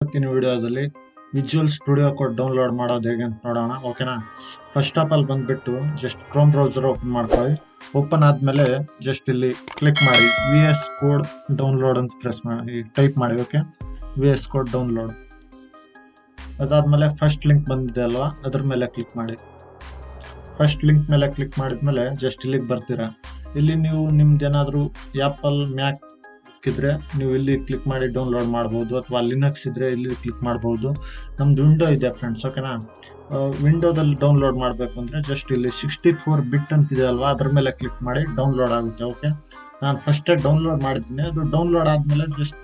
ಇವತ್ತಿನ ವಿಡಿಯೋದಲ್ಲಿ visual studio code download ಮಾಡೋದು ಹೇಗೆ ಅಂತ ನೋಡೋಣ. ಓಕೆನಾ. ಫಸ್ಟ್ ಆಫ್ ಆಲ್ ಬಂದ್ಬಿಟ್ಟು ಜಸ್ಟ್ ಕ್ರೋಮ್ ಬ್ರೌಸರ್ ಓಪನ್ ಮಾಡ್ಕೊಳ್ಳಿ. ಓಪನ್ ಆದ್ಮೇಲೆ ಜಸ್ಟ್ ಇಲ್ಲಿ ಕ್ಲಿಕ್ ಮಾಡಿ VS ಕೋಡ್ ಡೌನ್ಲೋಡ್ ಅಂತ ಪ್ರೆಸ್ ಮಾಡಿ ಟೈಪ್ ಮಾಡಿ. ಓಕೆ, VS ಕೋಡ್ ಡೌನ್ಲೋಡ್ ಅದಾದ್ಮೇಲೆ ಫಸ್ಟ್ ಲಿಂಕ್ ಬಂದಿದೆ ಅಲ್ವಾ, ಅದ್ರ ಮೇಲೆ ಕ್ಲಿಕ್ ಮಾಡಿ. ಫಸ್ಟ್ ಲಿಂಕ್ ಮೇಲೆ ಕ್ಲಿಕ್ ಮಾಡಿದ್ಮೇಲೆ ಜಸ್ಟ್ ಇಲ್ಲಿಗೆ ಬರ್ತೀರಾ. ಇಲ್ಲಿ ನೀವು ನಿಮ್ದೇನಾದ್ರೂ ಆಪಲ್ ಮ್ಯಾಕ್ ಇದ್ರೆ ನೀವು ಇಲ್ಲಿ ಕ್ಲಿಕ್ ಮಾಡಿ ಡೌನ್ಲೋಡ್ ಮಾಡಬಹುದು, ಅಥವಾ ಲಿನಕ್ಸ್ ಇದ್ರೆ ಇಲ್ಲಿ ಕ್ಲಿಕ್ ಮಾಡಬಹುದು. ನಮ್ದು ವಿಂಡೋ ಇದೆ ಫ್ರೆಂಡ್ಸ್. ಓಕೆನಾ. ವಿಂಡೋದಲ್ಲಿ ಡೌನ್ಲೋಡ್ ಮಾಡಬೇಕು ಅಂದ್ರೆ ಜಸ್ಟ್ ಇಲ್ಲಿ 64 ಬಿಟ್ ಅಂತಿದೆ ಅಲ್ವಾ, ಅದ್ರ ಮೇಲೆ ಕ್ಲಿಕ್ ಮಾಡಿ ಡೌನ್ಲೋಡ್ ಆಗುತ್ತೆ. ಓಕೆ, ನಾನು ಫಸ್ಟೇ ಡೌನ್ಲೋಡ್ ಮಾಡಿದ್ದೀನಿ. ಅದು ಡೌನ್ಲೋಡ್ ಆದ್ಮೇಲೆ ಜಸ್ಟ್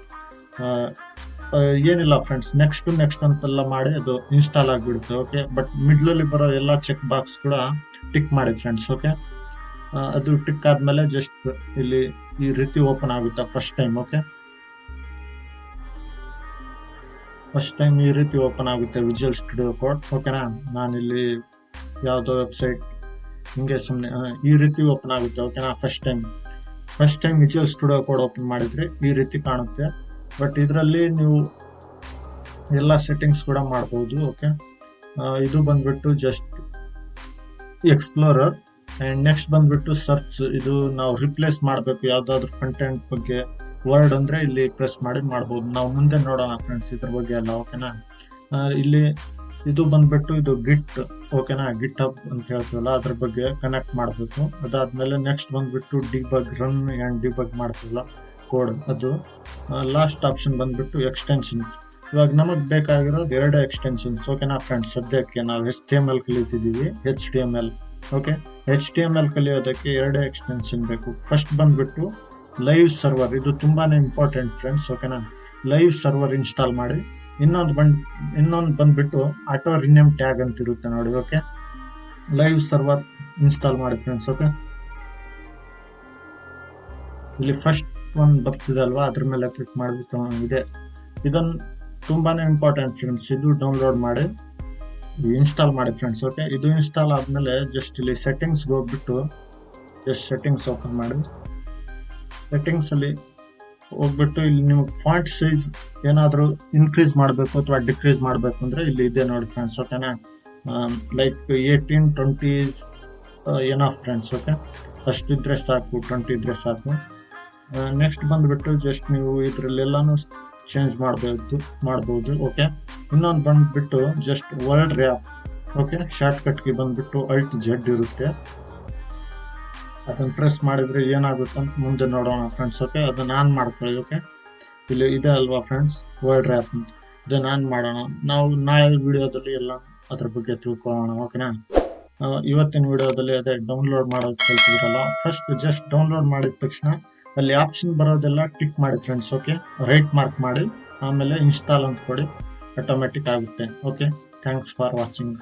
ಏನಿಲ್ಲ ಫ್ರೆಂಡ್ಸ್, ನೆಕ್ಸ್ಟ್ ಅಂತೆಲ್ಲ ಮಾಡಿ ಅದು ಇನ್ಸ್ಟಾಲ್ ಆಗಿಬಿಡುತ್ತೆ. ಓಕೆ, ಬಟ್ ಮಿಡ್ಲಲ್ಲಿ ಬರೋ ಎಲ್ಲ ಚೆಕ್ ಬಾಕ್ಸ್ ಕೂಡ ಟಿಕ್ ಮಾಡಿ ಫ್ರೆಂಡ್ಸ್. ಓಕೆ, ಅದು ಟಿಕ್ ಆದ್ಮೇಲೆ ಜಸ್ಟ್ ಇಲ್ಲಿ ಈ ರೀತಿ ಓಪನ್ ಆಗುತ್ತೆ first time. Okay, first time ಈ ರೀತಿ ಓಪನ್ ಆಗುತ್ತೆ ವಿಜುವಲ್ ಸ್ಟುಡಿಯೋ ಕೋಡ್. ಓಕೆನಾ. ನಾನಿಲ್ಲಿ ಯಾವುದೋ ವೆಬ್ಸೈಟ್ ಹಿಂಗೆ ಸುಮ್ಮನೆ ಈ ರೀತಿ ಓಪನ್ ಆಗುತ್ತೆ. ಓಕೆನಾ. First time visual studio code open ಮಾಡಿದ್ರೆ ಈ ರೀತಿ ಕಾಣುತ್ತೆ. ಬಟ್ ಇದರಲ್ಲಿ ನೀವು ಎಲ್ಲ ಸೆಟ್ಟಿಂಗ್ಸ್ ಕೂಡ ಮಾಡ್ಬೋದು. ಓಕೆ, ಇದು ಬಂದ್ಬಿಟ್ಟು ಜಸ್ಟ್ ಎಕ್ಸ್ಪ್ಲೋರರ್. ಅಂಡ್ ನೆಕ್ಸ್ಟ್ ಬಂದ್ಬಿಟ್ಟು ಸರ್ಚ್. ಇದು ನಾವು ರಿಪ್ಲೇಸ್ ಮಾಡಬೇಕು ಯಾವ್ದಾದ್ರು ಕಂಟೆಂಟ್ ಬಗ್ಗೆ, ವರ್ಡ್ ಅಂದ್ರೆ ಇಲ್ಲಿ ಪ್ರೆಸ್ ಮಾಡಿ ಮಾಡ್ಬೋದು. ನಾವು ಮುಂದೆ ನೋಡೋಣ ಫ್ರೆಂಡ್ಸ್ ಇದ್ರ ಬಗ್ಗೆ ಎಲ್ಲ. ಓಕೆನಾ. ಇಲ್ಲಿ ಇದು ಬಂದ್ಬಿಟ್ಟು ಇದು ಗಿಟ್. ಓಕೆನಾ, ಗಿಟ್ ಹಬ್ ಅಂತ ಹೇಳ್ತೀವಲ್ಲ ಅದ್ರ ಬಗ್ಗೆ ಕನೆಕ್ಟ್ ಮಾಡಬೇಕು. ಅದಾದ್ಮೇಲೆ ನೆಕ್ಸ್ಟ್ ಬಂದ್ಬಿಟ್ಟು ಡಿಬಗ್, ರನ್ ಅಂಡ್ ಡಿಬಗ್ ಮಾಡ್ತೀವಲ್ಲ ಕೋಡ್, ಅದು ಲಾಸ್ಟ್ ಆಪ್ಷನ್ ಬಂದ್ಬಿಟ್ಟು ಎಕ್ಸ್ಟೆನ್ಷನ್ಸ್. ಇವಾಗ ನಮಗ್ ಬೇಕಾಗಿರೋದು 2 ಎಕ್ಸ್ಟೆನ್ಷನ್ಸ್. ಓಕೆನಾ ಫ್ರೆಂಡ್ಸ್, ಸದ್ಯಕ್ಕೆ ನಾವು HTML ಕಲಿತಿದ್ದೀವಿ, HTML. ಓಕೆ, HTML ಕಲಿಯೋದಕ್ಕೆ 2 ಎಕ್ಸ್ಟೆನ್ಷನ್ ಬೇಕು. ಫಸ್ಟ್ ಬಂದ್ಬಿಟ್ಟು ಲೈವ್ ಸರ್ವರ್, ಇದು ತುಂಬಾನೇ ಇಂಪಾರ್ಟೆಂಟ್ ಫ್ರೆಂಡ್ಸ್. ಓಕೆನಾ. ಲೈವ್ ಸರ್ವರ್ ಇನ್ಸ್ಟಾಲ್ ಮಾಡಿ. ಇನ್ನೊಂದು ಬಂದ್ಬಿಟ್ಟು ಆಟೋ ರಿನೇಮ್ ಟ್ಯಾಗ್ ಅಂತ ಇರುತ್ತೆ ನೋಡಿ. ಓಕೆ, ಲೈವ್ ಸರ್ವರ್ ಇನ್ಸ್ಟಾಲ್ ಮಾಡಿ ಫ್ರೆಂಡ್ಸ್. ಓಕೆ, ಇಲ್ಲಿ ಫಸ್ಟ್ ಒಂದು ಬರ್ತಿದೆ ಅಲ್ವಾ, ಅದ್ರ ಮೇಲೆ ಕ್ಲಿಕ್ ಮಾಡಿಬಿಟ್ಟು ಇದೆ. ಇದನ್ನು ತುಂಬಾನೇ ಇಂಪಾರ್ಟೆಂಟ್ ಫ್ರೆಂಡ್ಸ್, ಇದು ಡೌನ್ಲೋಡ್ ಮಾಡಿ ಇನ್ಸ್ಟಾಲ್ ಮಾಡಿ ಫ್ರೆಂಡ್ಸ್. ಓಕೆ, ಇದು ಇನ್ಸ್ಟಾಲ್ ಆದ್ಮೇಲೆ ಜಸ್ಟ್ ಇಲ್ಲಿ ಸೆಟ್ಟಿಂಗ್ಸ್ಗೆ ಹೋಗ್ಬಿಟ್ಟು ಜಸ್ಟ್ ಸೆಟ್ಟಿಂಗ್ಸ್ ಓಪನ್ ಮಾಡಿ. ಸೆಟ್ಟಿಂಗ್ಸ್ ಅಲ್ಲಿ ಹೋಗ್ಬಿಟ್ಟು ಇಲ್ಲಿ ನೀವು ಫಾಂಟ್ ಸೈಜ್ ಏನಾದರೂ ಇನ್ಕ್ರೀಸ್ ಮಾಡಬೇಕು ಅಥವಾ ಡಿಕ್ರೀಸ್ ಮಾಡಬೇಕು ಅಂದ್ರೆ ಇಲ್ಲಿ ಇದೆ ನೋಡಿ ಫ್ರೆಂಡ್ಸ್. ಓಕೆನಾ. Like 18, 20 is enough friends. Okay, ಅಷ್ಟಿದ್ರೆ ಸಾಕು, 20 ಇದ್ರೆ ಸಾಕು. ನೆಕ್ಸ್ಟ್ ಬಂದ್ಬಿಟ್ಟು ಜಸ್ಟ್ ನೀವು ಇದ್ರಲ್ಲೆಲ್ಲಾನು ಚೇಂಜ್ ಮಾಡ್ಬೋದು. ಓಕೆ, ಇನ್ನೊಂದು ಬಂದ್ಬಿಟ್ಟು just word wrap. Okay, short ಕಟ್ಗೆ ಬಂದ್ಬಿಟ್ಟು Alt+Z ಇರುತ್ತೆ, ಅದನ್ನ ಪ್ರೆಸ್ ಮಾಡಿದ್ರೆ ಏನಾಗುತ್ತೆ ಅಂತ ಮುಂದೆ ನೋಡೋಣ ಫ್ರೆಂಡ್ಸ್. ಓಕೆ, ಅದನ್ನ ಆನ್ ಮಾಡ್ಕೊಳ್ಳಿ. ಓಕೆ, ಇಲ್ಲಿ ಇದೆ ಅಲ್ವಾ ಫ್ರೆಂಡ್ಸ್ ವರ್ಡ್ ರ್ಯಾಪ್ ಅಂತ, ಇದನ್ನ ಆನ್ ಮಾಡೋಣ. ನಾವು ನಾಳೆ ವಿಡಿಯೋದಲ್ಲಿ ಎಲ್ಲ ಅದ್ರ ಬಗ್ಗೆ ತಿಳ್ಕೊಳ್ಳೋಣ. ಓಕೆನಾ. ಇವತ್ತಿನ ವಿಡಿಯೋದಲ್ಲಿ ಅದೇ ಡೌನ್ಲೋಡ್ ಮಾಡೋದು ಕಲ್ತಿದ್ರಲ್ಲ, ಫಸ್ಟ್ ಜಸ್ಟ್ ಡೌನ್ಲೋಡ್ ಮಾಡಿದ ತಕ್ಷಣ ಅಲ್ಲಿ ಆಪ್ಷನ್ ಬರೋದೆಲ್ಲ ಟಿಕ್ ಮಾಡಿ ಫ್ರೆಂಡ್ಸ್. ಓಕೆ, ರೈಟ್ ಮಾರ್ಕ್ ಮಾಡಿ ಆಮೇಲೆ ಇನ್ಸ್ಟಾಲ್ ಅಂತ ಕೊಡಿ, ಆಟೋಮೆಟಿಕ್ ಆಗುತ್ತೆ. Okay, thanks for watching.